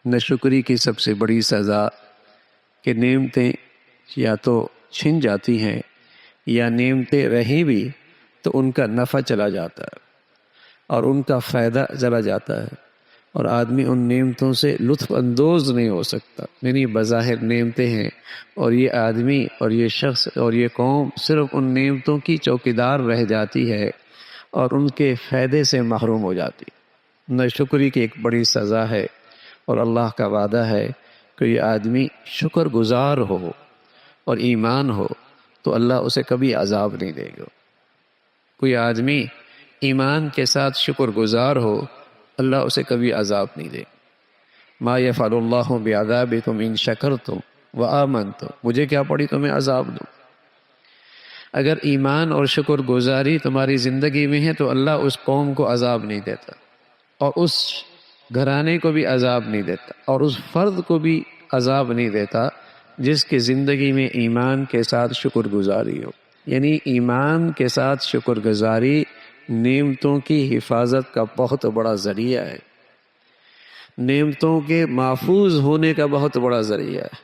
ناشکری کی سب سے بڑی سزا کہ نعمتیں یا تو چھن جاتی ہیں یا نعمتیں رہیں بھی تو ان کا نفع چلا جاتا ہے اور ان کا فائدہ چلا جاتا ہے، اور آدمی ان نعمتوں سے لطف اندوز نہیں ہو سکتا۔ یعنی بظاہر نعمتیں ہیں اور یہ آدمی اور یہ شخص اور یہ قوم صرف ان نعمتوں کی چوکیدار رہ جاتی ہے اور ان کے فائدے سے محروم ہو جاتی۔ ناشکری کی ایک بڑی سزا ہے، اور اللہ کا وعدہ ہے کہ یہ آدمی شکر گزار ہو اور ایمان ہو تو اللہ اسے کبھی عذاب نہیں دے گا۔ کوئی آدمی ایمان کے ساتھ شکر گزار ہو، اللہ اسے کبھی عذاب نہیں دے گا۔ ما یفعل اللہ بعذابکم ان شکرتم وآمنتم، مجھے کیا پڑی تمہیں عذاب دوں۔ اگر ایمان اور شکر گزاری تمہاری زندگی میں ہے تو اللہ اس قوم کو عذاب نہیں دیتا، اور اس گھرانے کو بھی عذاب نہیں دیتا، اور اس فرد کو بھی عذاب نہیں دیتا جس کی زندگی میں ایمان کے ساتھ شکر گزاری ہو۔ یعنی ایمان کے ساتھ شکر گزاری نعمتوں کی حفاظت کا بہت بڑا ذریعہ ہے، نعمتوں کے محفوظ ہونے کا بہت بڑا ذریعہ ہے،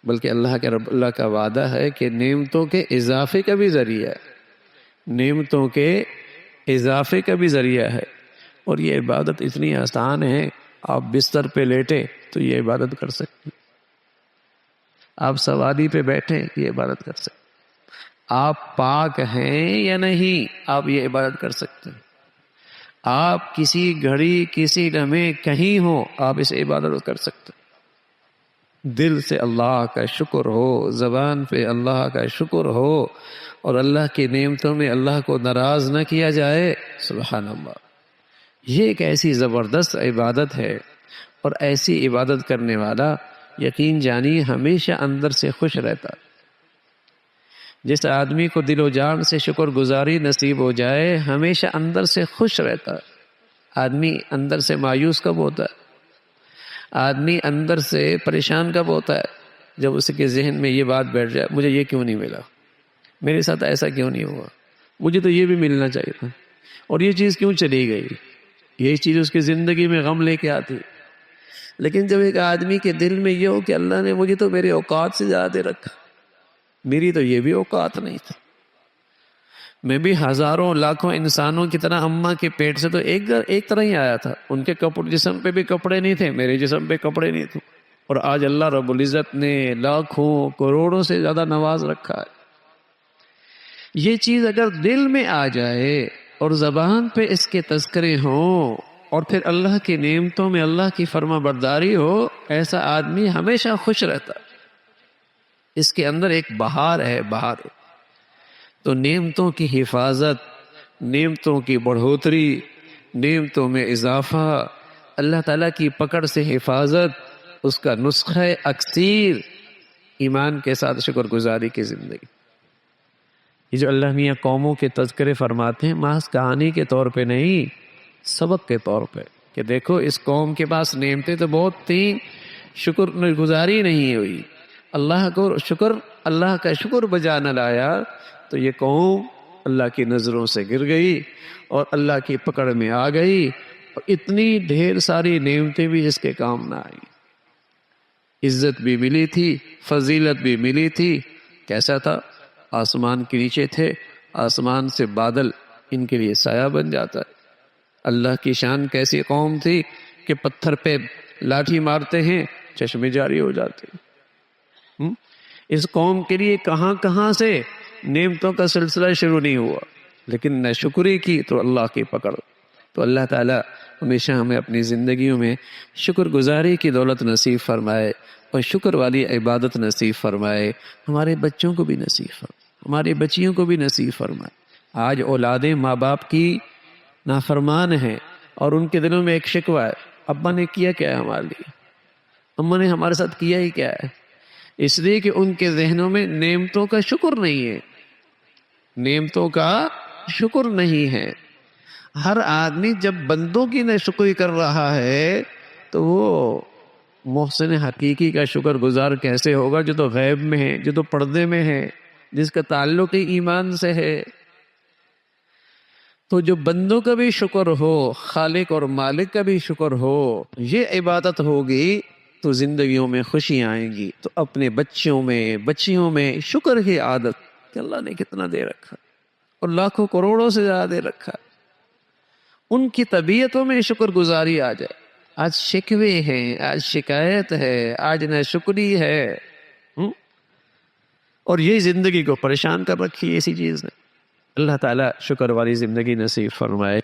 بلکہ اللہ کا وعدہ ہے کہ نعمتوں کے اضافے کا بھی ذریعہ ہے، نعمتوں کے اضافے کا بھی ذریعہ ہے۔ اور یہ عبادت اتنی آسان ہے، آپ بستر پہ لیٹے تو یہ عبادت کر سکتے، آپ سواری پہ بیٹھے یہ عبادت کر سکتے، آپ پاک ہیں یا نہیں آپ یہ عبادت کر سکتے، آپ کسی گھڑی کسی لمحے کہیں ہو آپ اس عبادت کر سکتے۔ دل سے اللہ کا شکر ہو، زبان پہ اللہ کا شکر ہو، اور اللہ کی نعمتوں میں اللہ کو ناراض نہ کیا جائے، سبحان اللہ۔ یہ ایک ایسی زبردست عبادت ہے، اور ایسی عبادت کرنے والا یقین جانی ہمیشہ اندر سے خوش رہتا۔ جس آدمی کو دل و جان سے شکر گزاری نصیب ہو جائے ہمیشہ اندر سے خوش رہتا۔ آدمی اندر سے مایوس کب ہوتا ہے؟ آدمی اندر سے پریشان کب ہوتا ہے؟ جب اس کے ذہن میں یہ بات بیٹھ جائے، مجھے یہ کیوں نہیں ملا، میرے ساتھ ایسا کیوں نہیں ہوا، مجھے تو یہ بھی ملنا چاہیے تھا، اور یہ چیز کیوں چلی گئی۔ یہی چیز اس کی زندگی میں غم لے کے آتی۔ لیکن جب ایک آدمی کے دل میں یہ ہو کہ اللہ نے مجھے تو میرے اوقات سے زیادہ رکھا، میری تو یہ بھی اوقات نہیں تھی، میں بھی ہزاروں لاکھوں انسانوں کی طرح اماں کے پیٹ سے تو ایک طرح ہی آیا تھا، ان کے کپڑے جسم پہ بھی کپڑے نہیں تھے، میرے جسم پہ کپڑے نہیں تھے، اور آج اللہ رب العزت نے لاکھوں کروڑوں سے زیادہ نواز رکھا ہے۔ یہ چیز اگر دل میں آ جائے اور زبان پہ اس کے تذکرے ہوں اور پھر اللہ کی نعمتوں میں اللہ کی فرما برداری ہو، ایسا آدمی ہمیشہ خوش رہتا۔ اس کے اندر ایک بہار ہے، بہار ہے۔ تو نعمتوں کی حفاظت، نعمتوں کی بڑھوتری، نعمتوں میں اضافہ، اللہ تعالیٰ کی پکڑ سے حفاظت، اس کا نسخہ اکثیر ایمان کے ساتھ شکر گزاری کی زندگی۔ یہ جو اللہ میاں قوموں کے تذکرے فرماتے ہیں محض کہانی کے طور پہ نہیں، سبق کے طور پہ، کہ دیکھو اس قوم کے پاس نعمتیں تو بہت تھیں، شکر گزاری نہیں ہوئی، اللہ کا شکر بجا نہ لایا، تو یہ قوم اللہ کی نظروں سے گر گئی اور اللہ کی پکڑ میں آ گئی، اور اتنی ڈھیر ساری نعمتیں بھی اس کے کام نہ آئی۔ عزت بھی ملی تھی، فضیلت بھی ملی تھی، کیسا تھا؟ آسمان کے نیچے تھے، آسمان سے بادل ان کے لیے سایہ بن جاتا ہے۔ اللہ کی شان کیسی قوم تھی کہ پتھر پہ لاٹھی مارتے ہیں چشمے جاری ہو جاتے ہیں۔ اس قوم کے لیے کہاں کہاں سے نعمتوں کا سلسلہ شروع نہیں ہوا، لیکن نہ شکری کی تو اللہ کی پکڑ۔ تو اللہ تعالیٰ ہمیشہ ہمیں اپنی زندگیوں میں شکر گزاری کی دولت نصیب فرمائے اور شکر والی عبادت نصیب فرمائے، ہمارے بچوں کو بھی نصیب فرمائے، ہماری بچیوں کو بھی نصیب فرمائے۔ آج اولادیں ماں باپ کی نافرمان ہیں اور ان کے دلوں میں ایک شکوہ ہے، ابا نے کیا کیا ہے ہمارے لیے، اماں نے ہمارے ساتھ کیا ہی کیا ہے۔ اس لیے کہ ان کے ذہنوں میں نعمتوں کا شکر نہیں ہے، نعمتوں کا شکر نہیں ہے۔ ہر آدمی جب بندوں کی ناشکری کر رہا ہے تو وہ محسن حقیقی کا شکر گزار کیسے ہوگا جو تو غیب میں ہے، جو تو پردے میں ہے، جس کا تعلق ہی ایمان سے ہے۔ تو جو بندوں کا بھی شکر ہو، خالق اور مالک کا بھی شکر ہو، یہ عبادت ہوگی تو زندگیوں میں خوشیاں آئیں گی. تو اپنے بچوں میں بچیوں میں شکر کی عادت کہ اللہ نے کتنا دے رکھا اور لاکھوں کروڑوں سے زیادہ دے رکھا، ان کی طبیعتوں میں شکر گزاری آ جائے. آج شکوے ہیں، آج شکایت ہے، آج ناشکری ہے، اور یہی زندگی کو پریشان کر رکھی ہے اسی چیز نے. اللہ تعالیٰ شکر والی زندگی نصیب فرمائے.